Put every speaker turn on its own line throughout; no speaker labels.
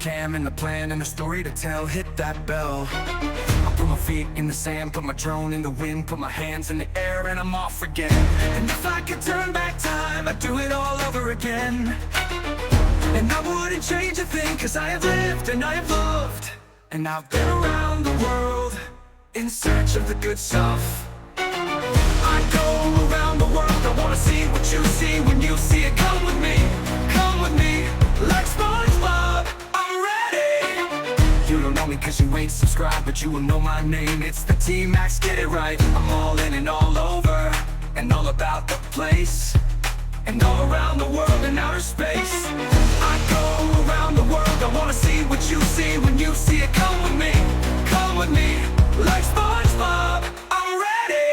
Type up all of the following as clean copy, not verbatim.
cam and the plan and a story to tell. Hit that bell. I put my feet in the sand, put my drone in the wind, put my hands in the air, and I'm off again. And if I could turn back time, I'd do it all over again. And I wouldn't change a thing, cause I have lived and I have loved. And I've been around the world in search of the good stuff. I go around the world, I wanna see what you see when you see it. Come with me, like SpongeBob, I'm ready. You don't know me cause you ain't subscribed, but you will know my name. It's the TMax, get it right. I'm all in and all over, and all about the place, and all around the world in outer space. I go around the world, I wanna see what you see when you see it. Come with me, like SpongeBob, I'm ready.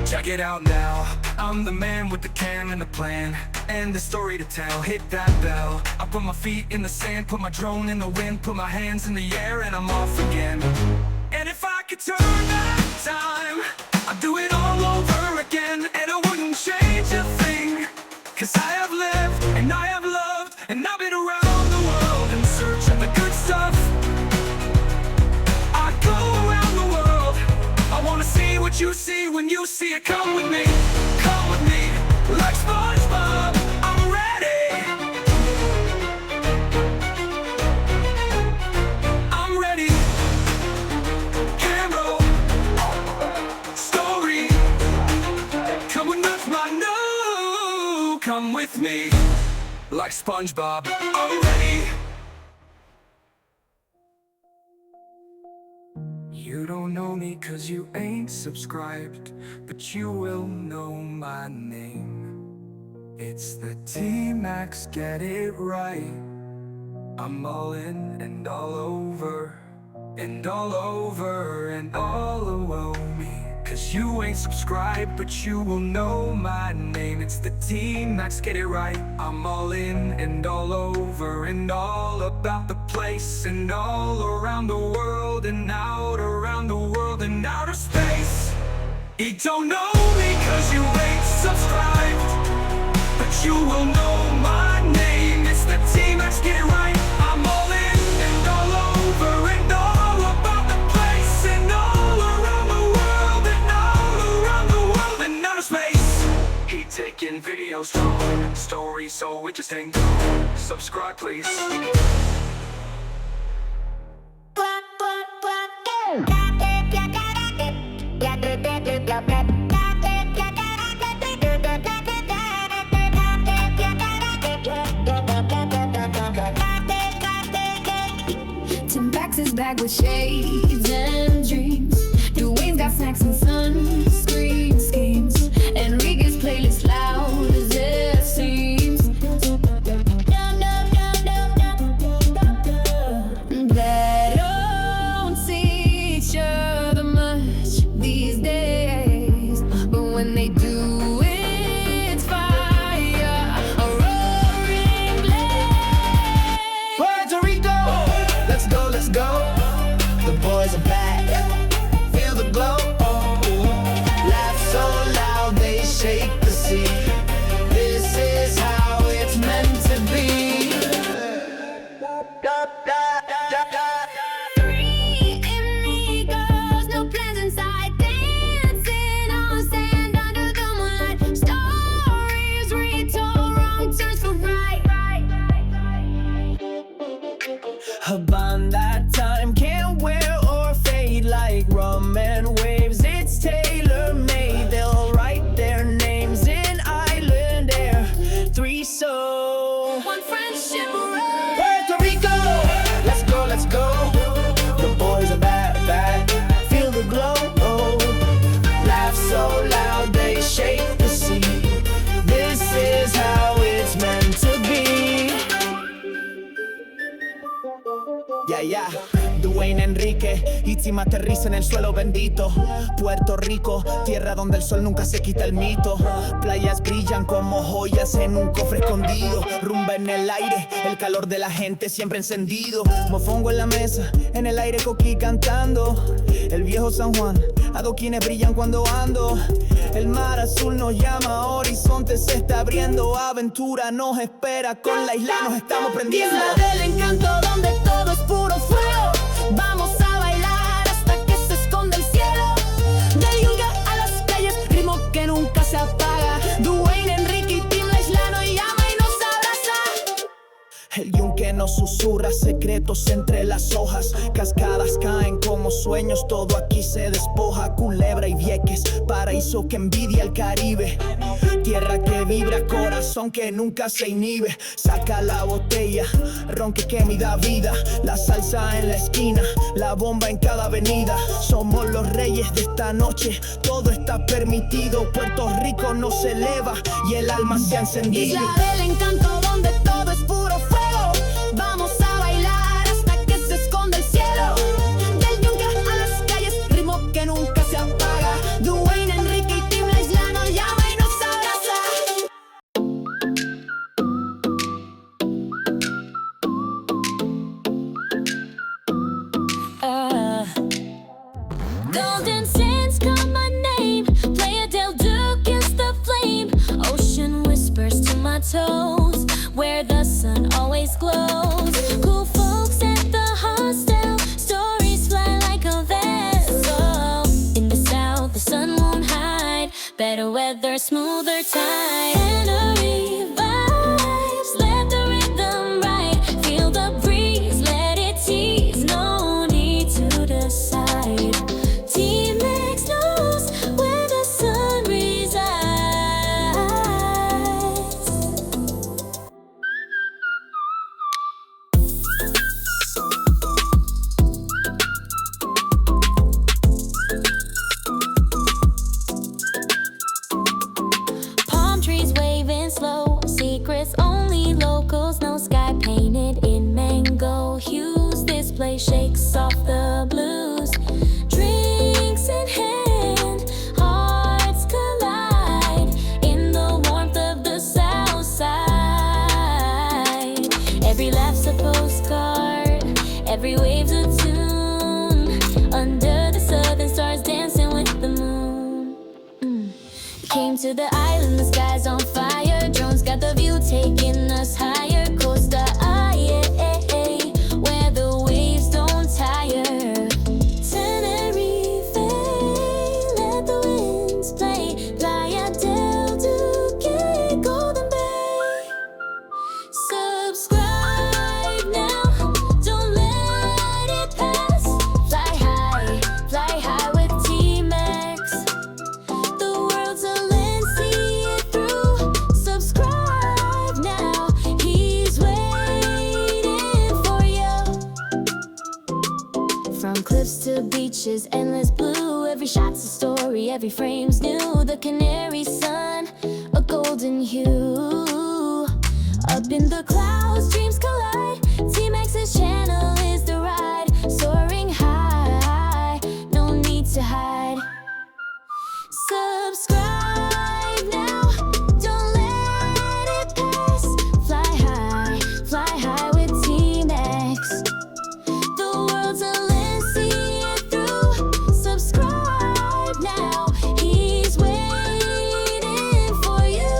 Check it out now, I'm the man with the cam and the plan, and the story to tell. Hit that bell. I put my feet in the sand, put my drone in the wind, put my hands in the air, and I'm off again. And if I could turn back time, I'd do it all over again. And I wouldn't change a thing, cause I have lived and I have loved, and I've been around the world in search of the good stuff. I go around the world, I wanna see what you see when you see it. Come with me, like SpongeBob, I'm ready. I'm ready. Camera, story, come with my no. Come with me, like SpongeBob, I'm ready. You don't know me cause you ain't subscribed, but you will know my name. It's the TMax, get it right. I'm all in and all over, and all over and all around me. Cause you ain't subscribed, but you will know my name. It's the TMax, get it right. I'm all in and all over, and all about the place, and all around the world, and out around the world in outer space. You don't know me cause you ain't subscribed, but you will know my name. It's the TMax, get it right. I'm all in and all over, and all about the place, and all around the world, and all around the world in outer space. He taking videos from stories so interesting. Subscribe please.
TMax is back with shades and dreams. Dwayne's got snacks and sunscreen schemes. Enrique's playlist loud as it seems. They don't see each other much these days, but when they do, it's fire, a roaring blaze.
Puerto Rico, let's go, let's go. The boys are back, feel the glow. Laugh so loud they shake the sea. This is how it's meant to be.
Three amigos, no plans inside, dancing on sand under the moonlight. Stories retold, wrong turns for right.
A bond that time can't wear or fade like rum and waves. It's tailor-made. They'll write their names in island air. Three so
One friendship ride.
Puerto Rico, let's go, let's go. The boys are back, back. Feel the glow. Laugh so loud they shake the sea. This is how it's meant to be. Yeah. Dwayne, Enrique y Tim aterriza en el suelo bendito. Puerto Rico, tierra donde el sol nunca se quita el mito. Playas brillan como joyas en un cofre escondido. Rumba en el aire, el calor de la gente siempre encendido. Mofongo en la mesa, en el aire coquí cantando. El viejo San Juan, Adoquines brillan cuando ando. El mar azul nos llama, horizonte se está abriendo. Aventura nos espera, con la isla nos estamos prendiendo.
Isla del encanto donde todo es puro fuego. Vamos a bailar hasta que se esconde el cielo. Del yunque a las calles, ritmo que nunca se apaga. Dwayne, Enrique y Tim, la isla nos llama y nos abraza.
El yunque nos susurra secretos entre las hojas. Cascadas caen como sueños, todo aquí se despoja. Culebra y Vieques, paraíso que envidia el Caribe. Tierra que vibra, corazón que nunca se inhibe. Saca la botella, ron que quema y da vida. La salsa en la esquina, la bomba en cada avenida. Somos los reyes de esta noche, todo está permitido. Puerto Rico nos eleva y el alma se ha encendido.
Isla del encanto donde todo es puro fuego. Vamos a bailar hasta que se esconde el cielo. Del yunque a las calles, ritmo que nunca se apaga. Dwayne, Enrique y Tim, la isla nos llama y nos abraza. Golden sands call my name. Playa del Duke is the flame. Ocean whispers to my toes, where the sun always glows. Cool folks at the hostel, stories fly like a vessel. In the south, the sun won't hide. Better weather, smoother tide. Canary vibes, let the rhythm ride. Feel the breeze, let it tease. No need to decide. TMax knows where the sun resides. Palm trees waving slow, secrets only locals know. Sky painted in mango hues, this place shakes off the blues. Drinks in hand, hearts collide in the warmth of the south side. Every laugh's a postcard, every wave's a tune. Under the southern stars dancing with the moon. Came to the island, the sky's on fire. Drones got the view taking us higher. Costa where the waves don't tire. Tenerife, let the winds play. Playa del Duque, Golden Bay. Subscribe now, don't let it pass. Fly high with TMax. The world's a lens, see it through. Subscribe now, he's waiting for you. From cliffs to beaches, endless blue. Every shot's a story, every frame's new. The canary sun, a golden hue. Up in the clouds, dreams collide. TMax's channel is the ride. Soaring high, no need to hide. Subscribe now, don't let it pass. Fly high with TMax. The world's a lens, see it through. Subscribe now, he's waiting for you.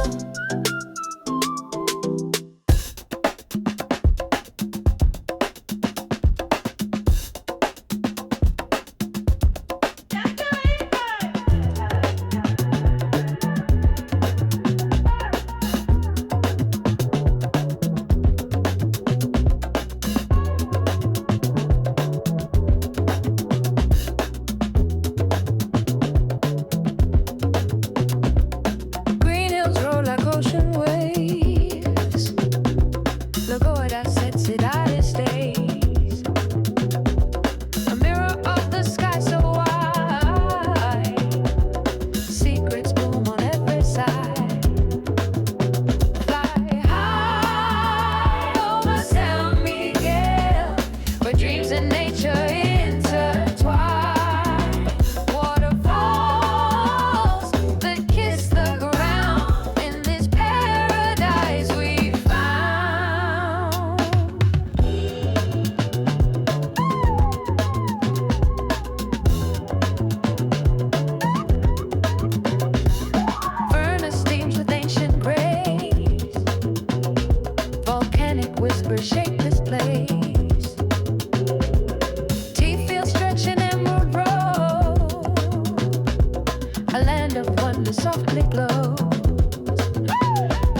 softly glows.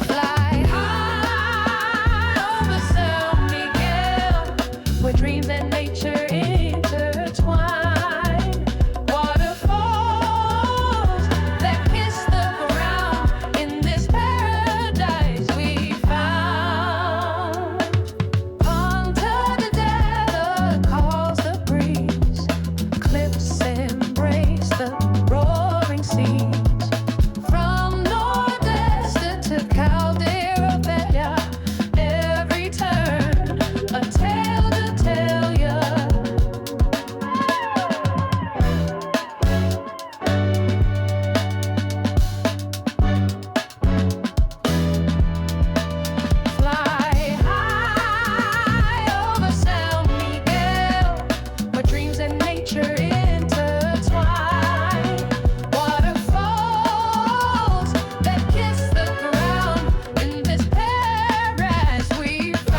Fly high over San Miguel, where dreams and nature intertwine. Waterfalls that kiss the ground in this paradise we found. Under the desert calls the breeze, cliffs embrace the roaring seas. From Nordeste to Caldera Bella, every turn a tale to tell ya. Fly high over San Miguel, where dreams and nature intertwine. Waterfalls that kiss the ground in this paradise we found.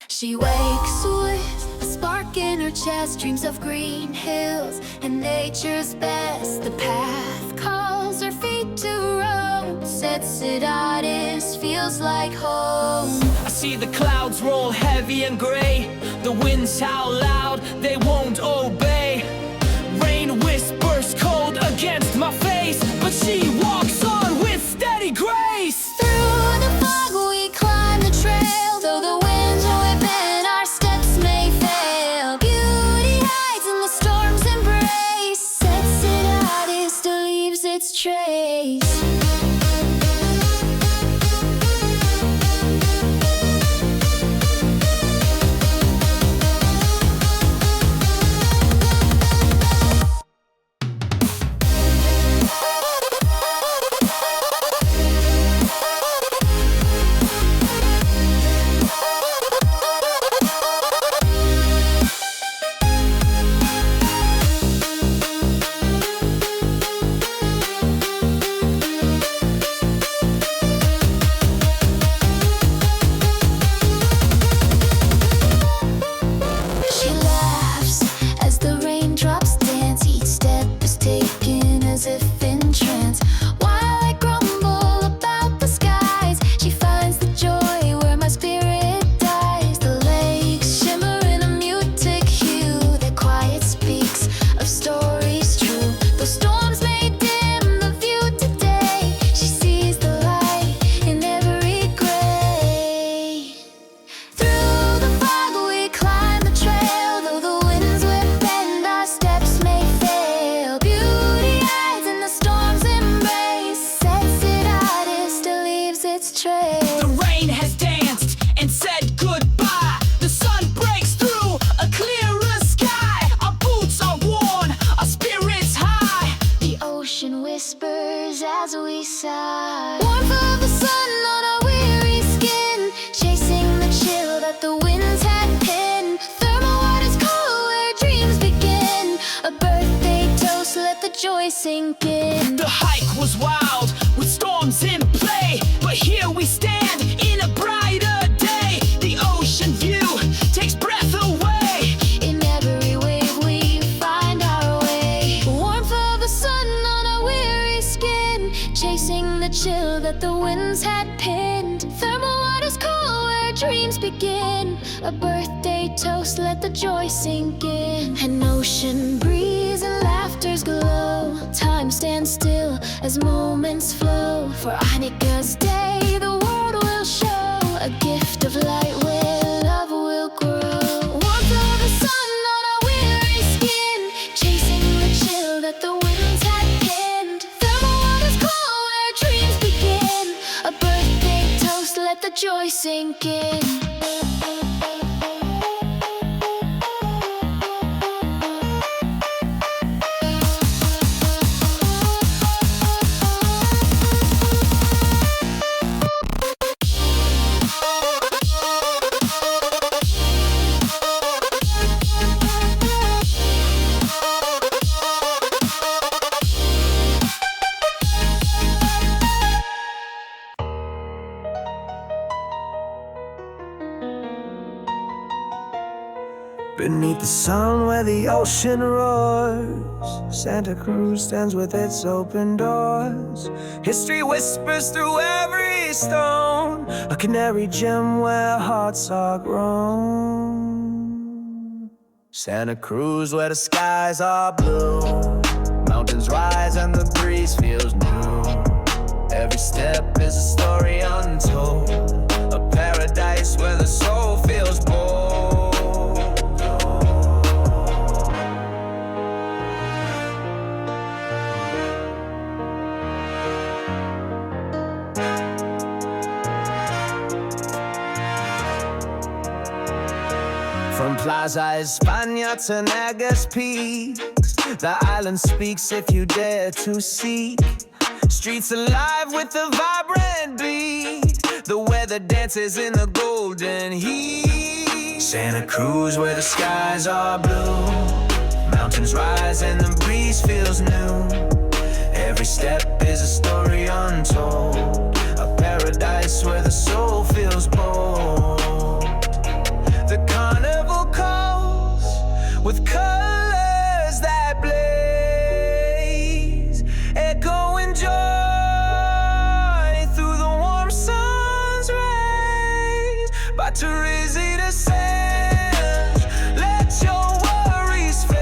She wakes with a spark in her chest, dreams of green hills and nature's best. The path calls her feet to roam, sets it honest, feels like home.
I see the clouds roll heavy and gray. The winds howl loud, they won't obey. Rain whispers cold against my face, but she walks on with steady grace.
Through the fog we climb the trail, though the winds whip and our steps may fail. Beauty hides in the storm's embrace, sets it out, it still leaves its trace. She laughs as the raindrops dance, each step is taken as if in trance. While I grumble about the skies, she finds the joy where my spirit dies. The lakes shimmer in a muted hue, their quiet speaks of stories true. Though storms may dim the view today, she sees the light in every gray. Through the fog we climb the trail, though the winds whip and our steps may fail. Beauty hides in the storm's embrace, sets it out, it still leaves its trace.
The rain has danced and said goodbye. The sun breaks through a clearer sky. Our boots are worn, our spirits high.
The ocean whispers as we sigh. Warmth of the sun on our weary skin, chasing the chill that the winds had pinned. Thermal waters cool where dreams begin. A birthday toast, let the joy sink in.
The hike was wild with storms in play, but here we stand in a brighter day. The ocean view takes breath away.
In every wave we find our way. Warmth of the sun on our weary skin, chasing the chill that the winds had pinned. Thermal waters cool where dreams begin. A birthday toast, let the joy sink in. An ocean breeze and laughter's glow. Time stands still as moments flow. For Anika's day the world will show a gift of light where love will grow. Warmth of the sun on our weary skin, chasing the chill that the winds had pinned. Thermal waters cool where dreams begin. A birthday toast, let the joy sink in.
Beneath the sun where the ocean roars, Santa Cruz stands with its open doors. History whispers through every stone, a canary gem where hearts are grown. Santa Cruz where the skies are blue, mountains rise and the breeze feels new. Every step is a story untold, a paradise where the soul feels bold. From Plaza España to Nagas Peak, the island speaks if you dare to seek. Streets alive with the vibrant beat, the weather dances in the golden heat. Santa Cruz where the skies are blue, mountains rise and the breeze feels new. Every step is a story untold, a paradise where the soul feels bold. The carnival calls with colors that blaze, echoing joy through the warm sun's rays. By Teresa to Sands, let your worries fade.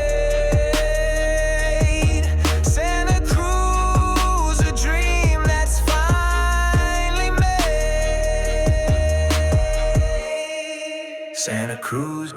Santa Cruz, a dream that's finally made. Santa Cruz,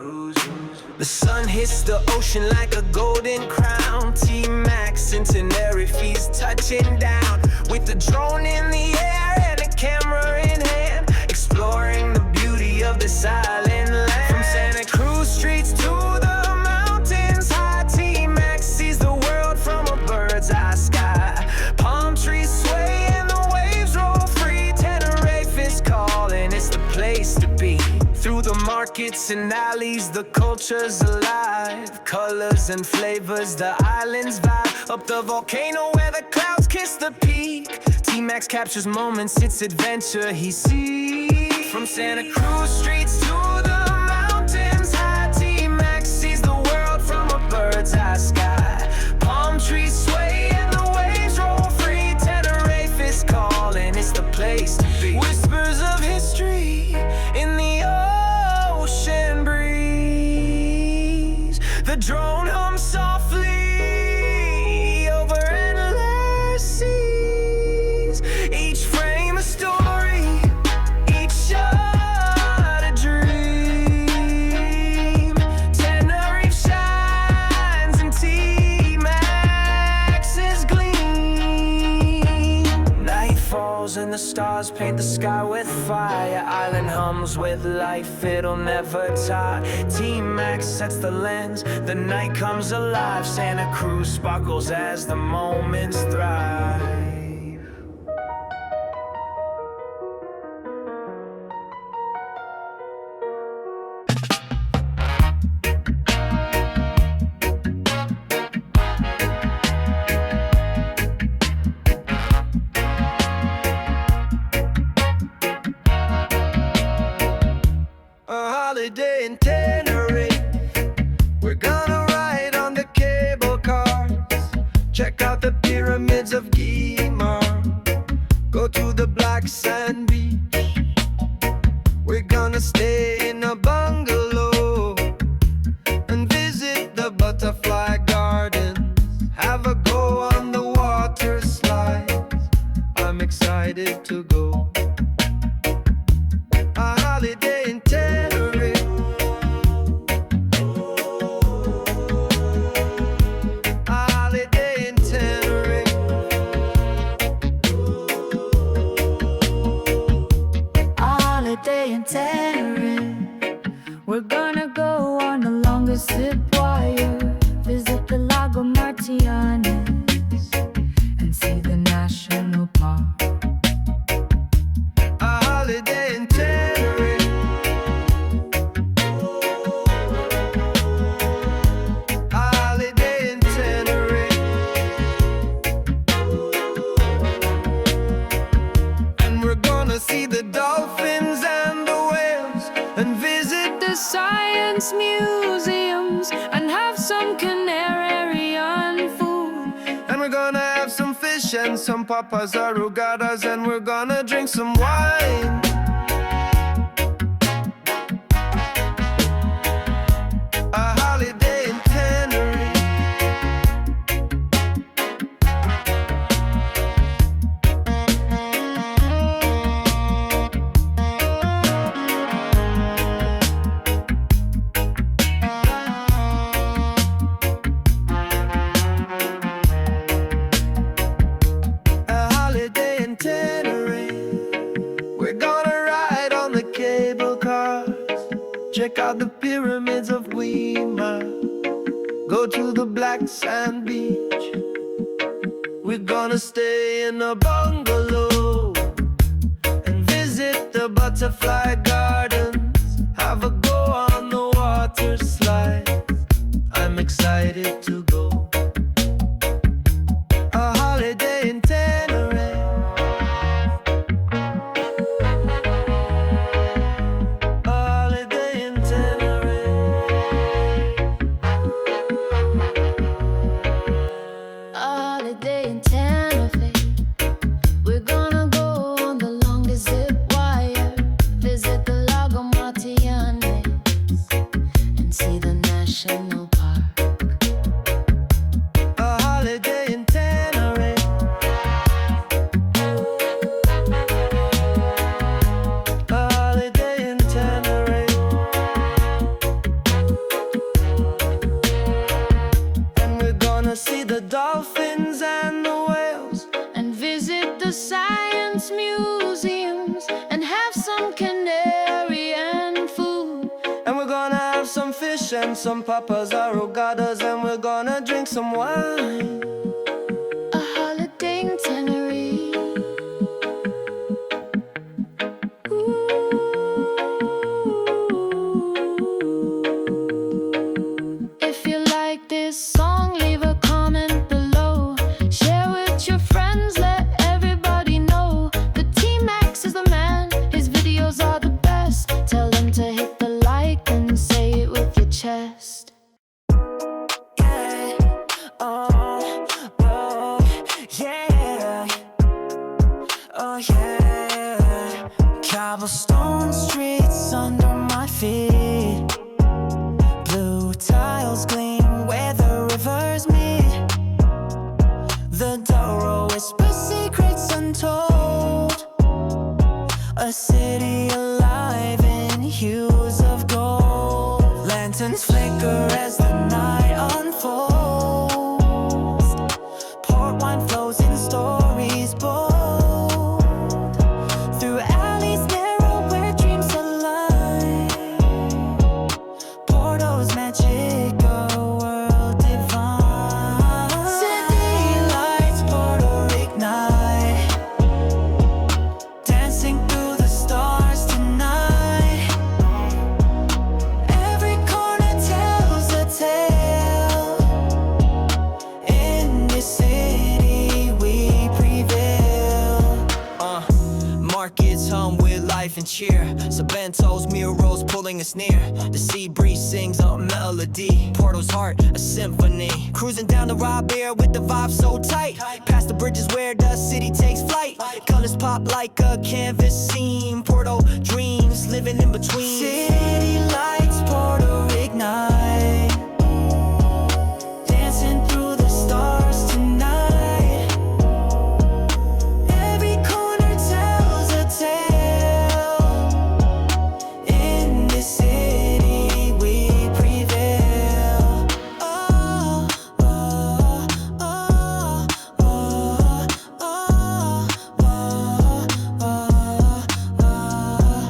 the sun hits the ocean like a golden crown. TMax centenary feast touching down, with the drone in the air and a camera in hand, exploring the beauty of this island land. From Santa Cruz streets to the mountains high, TMax sees the world from a bird's eye sky. Palm trees sway and the waves roll free. Tenerife is calling, it's the place to be. Through the markets and alleys, the culture's alive. Colors and flavors, the island's vibe. Up the volcano where the clouds kiss the peak, TMax captures moments, it's adventure he sees. From Santa Cruz streets to the mountains high, TMax sees the world from a bird's eye sky. Palm trees sway and the waves roll free. Tenerife is calling, it's the place to be. Whispers of history in the ocean breeze, the drone hums softly over endless seas. Each frame a story, each shot a dream. Tenerife shines and TMax's gleam. Night falls and the stars paint the sky with fire. Island hums with life, it'll never tire. TMax sets the lens, the night comes alive. Santa Cruz sparkles as the moments thrive. A holiday in Tenerife, we're gonna ride on the cable cars, check out the pyramids of Guimar, go to the black sand beach. We're gonna stay in a bungalow and visit the butterfly gardens, have a go on the water slides. I'm excited to go. A holiday in Tenerife, a holiday in Tenerife,
A holiday in Tenerife. We're gonna go on the longest zip wire, visit the Lago Martianes and see the national park.
a holiday in Tenerife, a holiday in Tenerife. And we're gonna see the dolphins and the whales and visit the Science Museum
some Canarian food.
And we're gonna have some fish and some papas arrugadas, and we're gonna drink some wine. A holiday in Tenerife. A holiday in Tenerife. We're gonna ride on the cable cars, check out the pyramids of Weimar, go to the black sand beach. We're gonna stay in a bungalow and visit the butterfly gardens, have a go on the water slide. I'm excited to go. A holiday in Tenerife. A holiday in Tenerife.
A holiday in Tenerife. We're gonna go on the longest zip wire, visit the Lago Matianes, and see the national park.
A holiday in Tenerife. A holiday in Tenerife. And we're gonna see the dolphins and the whales,
And visit the science museums and have some Canarian food.
and we're gonna have some fish and some papas arrugadas, and we're gonna drink some wine.
A holiday in Tenerife. Ooh. If you like this song, leave a comment below. Share with your friends, let everybody know. The TMax is the man, his videos are the best. Tell them to hit the like and say it with your chest.
Yeah. Oh, oh, yeah. Oh, yeah. Cobblestone streets under my feet. Blue tiles gleam where the rivers meet. The Douro whispers secrets untold. A city alive in hues of gold. Lanterns flicker as the night unfolds. Port wine flows in stories bold. Through alleys narrow where dreams align. Porto's magic, a world divine. City lights, Porto ignite. Dancing through the stars tonight. Every corner tells a tale. In this city we prevail. Markets hum with life and cheer. Sabentos, murals pulling us near. The sea breeze sings a melody. Porto's heart, a symphony. Cruising down the Robert with the vibe so tight. Past the bridges where the city takes flight. Colors pop like a canvas scene. Porto dreams living in between. City lights, Porto ignite. Dancing through the stars tonight. Every corner tells a tale. In this city we prevail. Oh, oh, oh, oh, oh, oh, oh.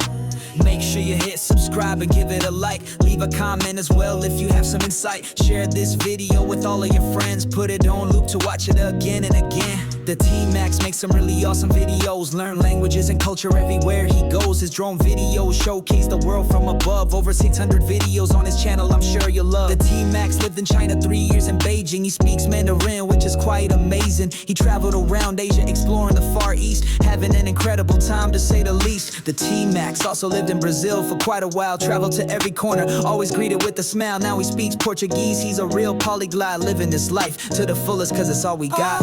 Make sure you hit subscribe and give it a like. Leave a comment as well if you have some insight. Share this video with all of your friends. Put it on loop to watch it again and again. The TMax makes some really awesome videos. Learn languages and culture everywhere he goes. His drone videos showcase the world from above. Over 600 videos on his channel, I'm sure you'll love. The TMax lived in China 3 years in Beijing. He speaks Mandarin, which is quite amazing. He traveled around Asia, exploring the Far East, having an incredible time to say the least. The TMax also lived in Brazil for quite a while. Traveled to every corner, always greeted with a smile. Now he speaks Portuguese. He's a real polyglot, living this life to the fullest, cause it's all we got.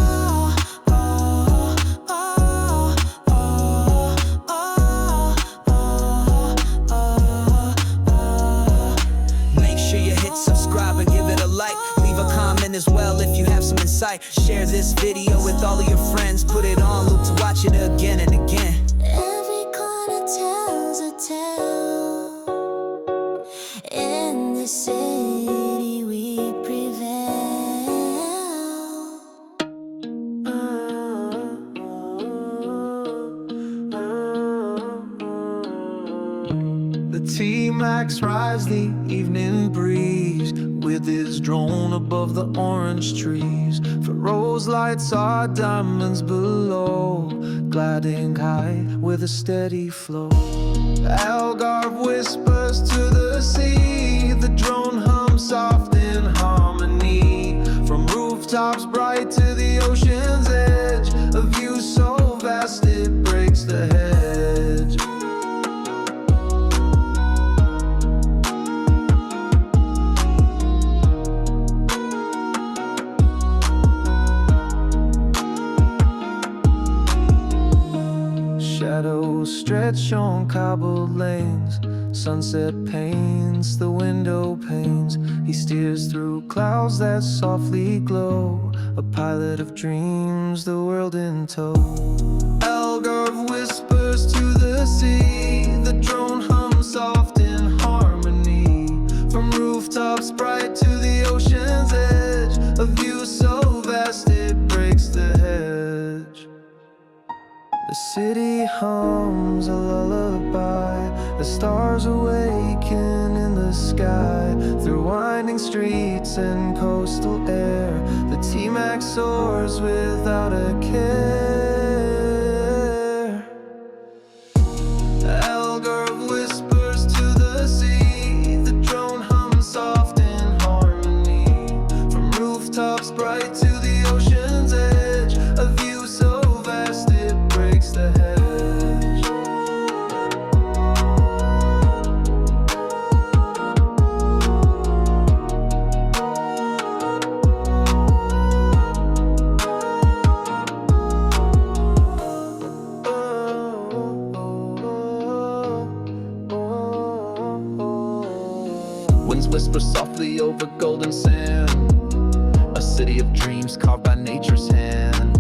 Subscribe and give it a like. Leave a comment as well if you have some insight. Share this video with all of your friends. Put it on loop to watch it again and again.
Every corner tells a tale. In this city we prevail.
The TMax rides the evening breeze with his drone above the orange trees. For rose lights are diamonds below, gliding high with a steady flow. Algarve whispers to the sea, the drone hums soft in harmony. From rooftops bright to the ocean's edge, a view so vast it breaks the hedge. Shadows stretch on cobbled lanes. Sunset paints the window panes. He steers through clouds that softly glow, a pilot of dreams, the world in tow. Algarve whispers to the sea, the drone hums soft in harmony. From rooftops bright to the ocean's edge, a view so vast it breaks the hedge. The city hums a lullaby, the stars awaken in the sky. Through winding streets and coastal air, the TMax soars without a care. Algarve whispers to the sea, the drone hums soft in harmony. From rooftops bright to the ocean's edge, a view so vast it breaks the hedge. Winds whisper softly over golden sand, a city of dreams carved by nature's hand.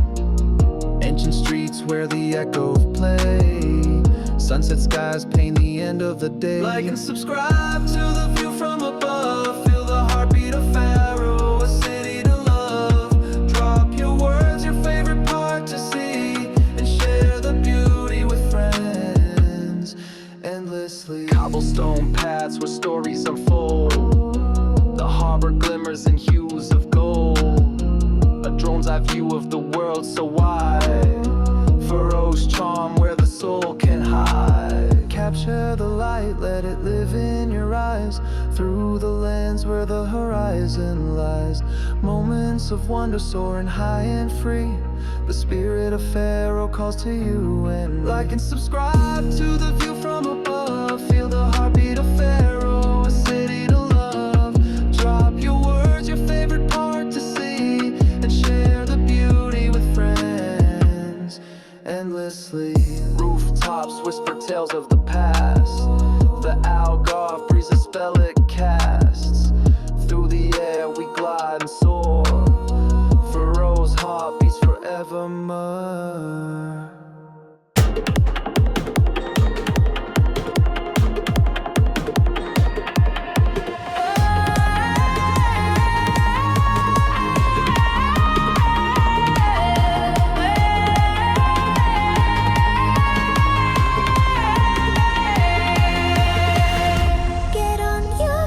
Ancient streets where the echoes play, sunset skies paint the end of the day. Like and subscribe to the view from above. Feel the heartbeat of Pharaoh, a city to love. Drop your words, your favorite part to see, and share the beauty with friends endlessly. Cobblestone paths where stories unfold, the harbor glimmers in hues of gold. A drone's eye view of the world so wide, Pharaoh's charm where the soul can hide. Capture the light, let it live in your eyes, through the lens where the horizon lies. Moments of wonder soaring high and free, the spirit of Pharaoh calls to you. And like and subscribe to the view from above. Feel the heartbeat of Pharaoh, a city to love. Drop your words, your favorite part to see, and share the beauty with friends endlessly. Rooftops whisper tales of the past, the Algarve breeze a spell it casts. Through the air we glide and soar, Pharaoh's heart beats forevermore.
Get on your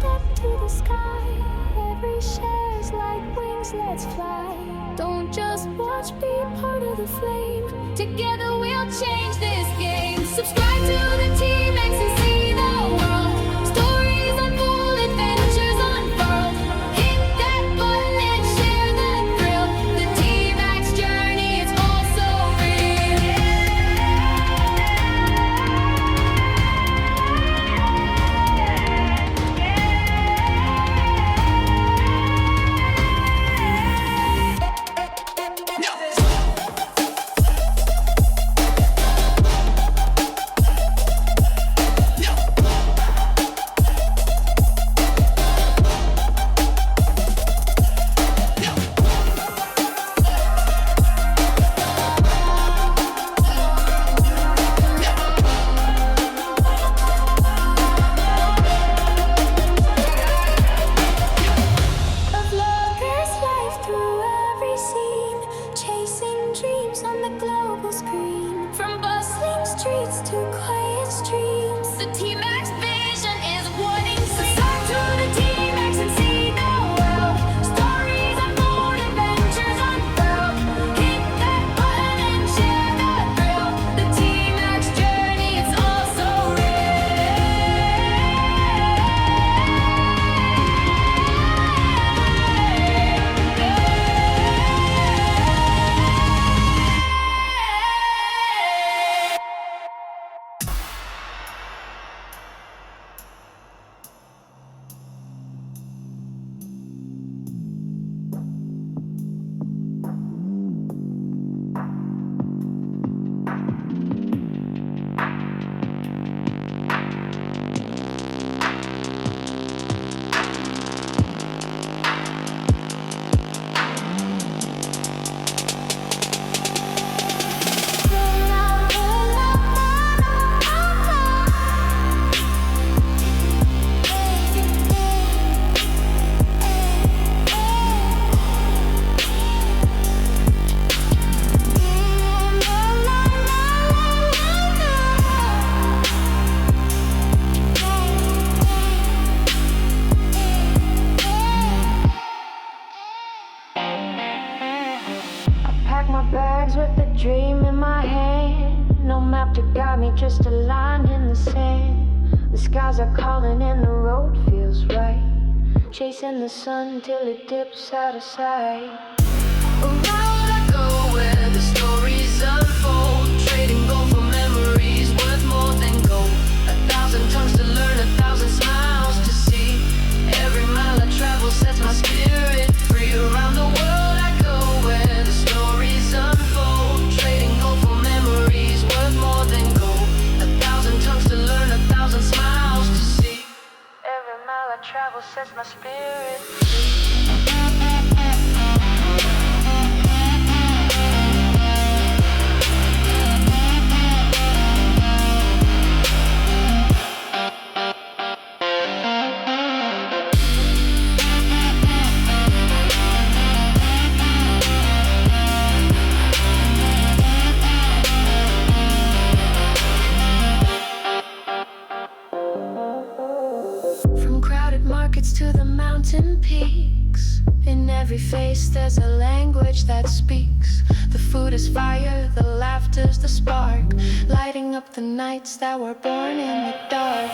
step to the sky. Every share's like wings, let's fly. Don't just watch, be part of the flame. Together we'll change this game. Subscribe to the TMax and see the world. Stories unfold, adventures unfurled. Hit that button and share the thrill. The TMax journey, it's all so a vlogger's life through every scene, chasing dreams on the global screen. From bustling streets to quiet streams, the TMax vision is warning. Subscribe to the TMax and see the world. Stories unfold, adventures unfurled. Hit that button and share the thrill. The TMax journey, it's all so pack my bags with a dream in my hand. No map to guide me, just a line in the sand. The skies are calling and the road feels right. Chasing the sun till it dips out of sight. Around I go where the stories unfold. Trading gold for memories worth more than gold. 1,000 tongues to learn, 1,000 smiles to see. Every mile I travel sets my spirit free. Around the world I go where the stories unfold. Trading gold for memories worth more than gold. 1,000 tongues to learn, 1,000 smiles to see. Every mile I travel sets my spirit free. From crowded markets to the mountain peaks, in every face there's a language that speaks. The food is fire, the laughter's the spark, lighting up the nights that were born in the dark.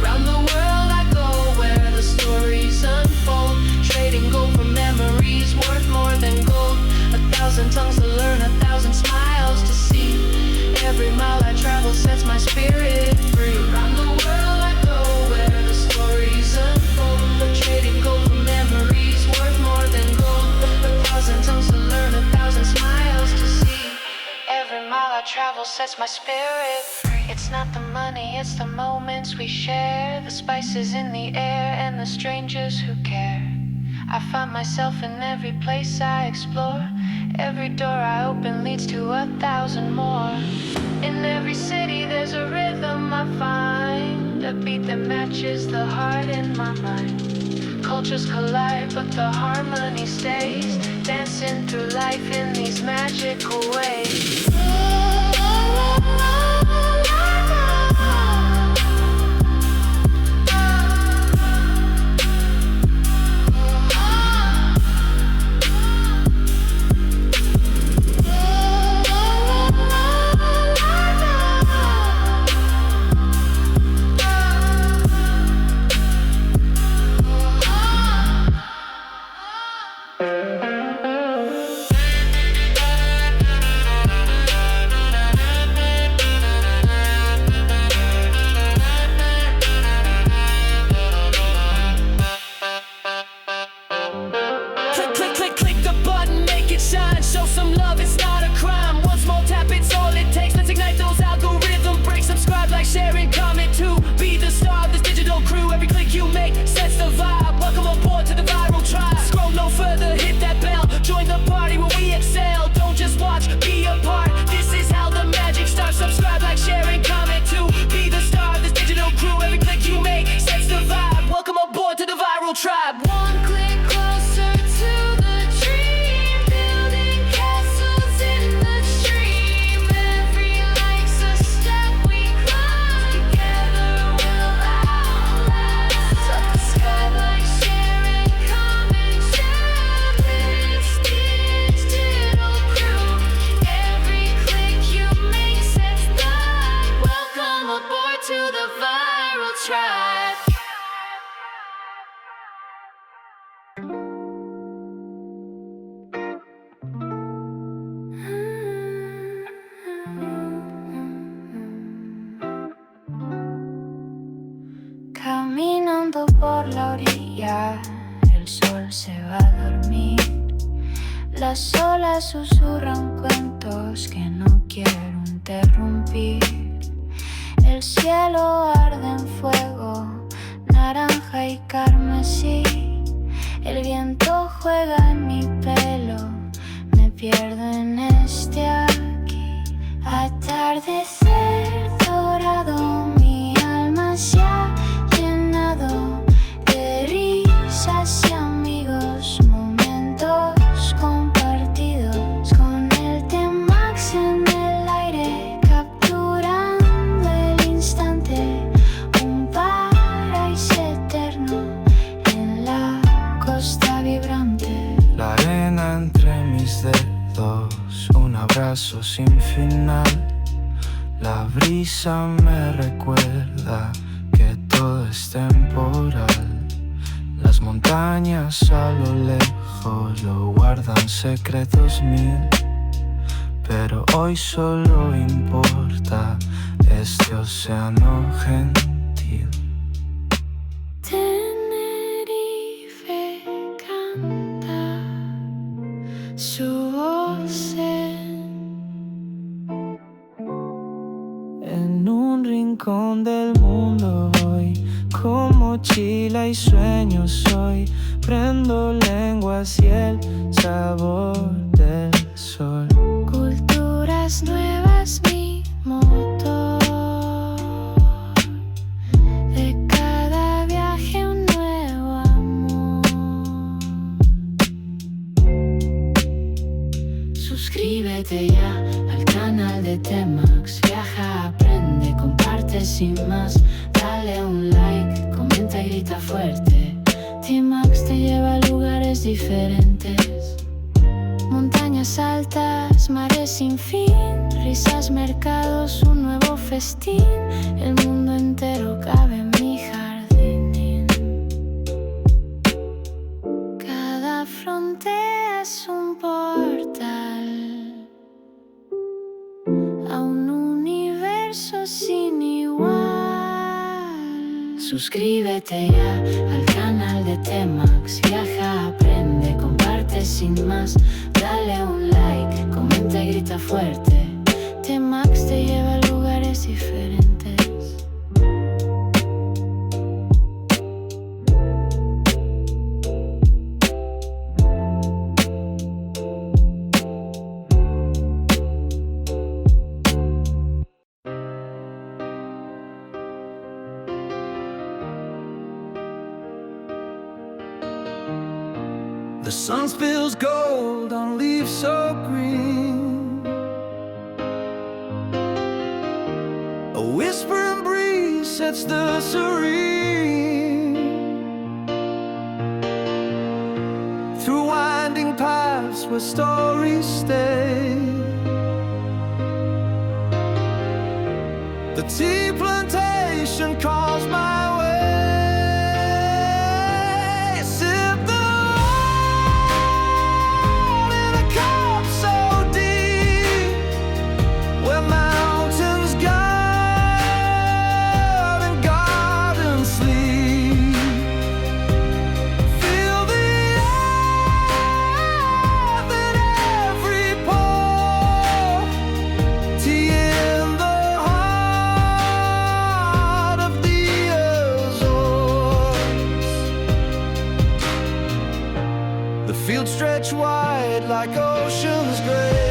Around the world I go where the stories unfold. Trading gold for memories worth more than gold. 1,000 tongues to learn, 1,000 smiles to see. Every mile I travel sets my spirit free. Around the world I go where the stories unfold. Trading gold for memories worth more than gold. 1,000 tongues to learn, 1,000 smiles to see. Every mile I travel sets my spirit free. It's not the money, it's the moments we share. The spices in the air and the strangers who care. I find myself in every place I explore. Every door I open leads to 1,000 more. In every city there's a rhythm I find, a beat that matches the heart in my mind. Cultures collide but the harmony stays, dancing through life in these magical ways.
the vibe. Welcome aboard to the viral tribe. Scroll no further, hit that bell. Join the party where we excel. Don't just watch, be a part. This is how the magic starts. Subscribe, like, share, and comment too. Be the star of this digital crew. Every click you make sets the vibe. Welcome aboard to the viral tribe.
One click closer to the dream, building castles in the stream. Every like's a step we climb. Together we'll outlast. Subscribe, like, share, and comment. Share this digital crew. Every click you make sets the vibe. Welcome aboard to the viral tribe. Caminando por la orilla, el sol se va a dormir. Las olas susurran cuentos que no quiero interrumpir. El cielo arde en fuego, naranja y carmesí. El viento juega en mi pelo, me pierdo en este aquí. Atardecer dorado, mi alma se ha llenado de risas y amigos, momentos compartidos con el TMax en el aire, capturando el instante, un paraíso eterno en la costa vibrante.
La arena entre mis dedos, un abrazo sin final. La brisa me recuerda que todo es temporal. Las montañas a lo lejos lo guardan secretos mil, pero hoy solo importa este océano gentil.
Tenerife canta su voz
En un rincón del mundo voy, con mochila y sueños hoy. Prendo lenguas y el sabor del sol.
culturas nuevas, mi motor. De cada viaje un nuevo amor. Suscríbete ya al canal de TMax. Viaja, aprende, comparte sin más. Dale un like, comenta y grita fuerte. TMax te lleva a lugares diferentes. Montañas altas, mares sin fin, risas, mercados, un nuevo festín. El mundo entero cabe en mi jardín. Cada frontera es un portal a un universo sin igual. Suscríbete ya al canal de TMax. Viaja, aprende, comparte sin más. Dale un like, comenta y grita fuerte. TMax te lleva a lugares diferentes.
The sun spills gold on leaves so green. A whispering breeze sets the serene. Through winding paths where stories stay. The tea plantation calls my way. Sip the wine in a cup so deep, where mountains guard and gardens sleep. Feel the earth in every pore. Tea in the heart of the earth. stretch wide like oceans gray.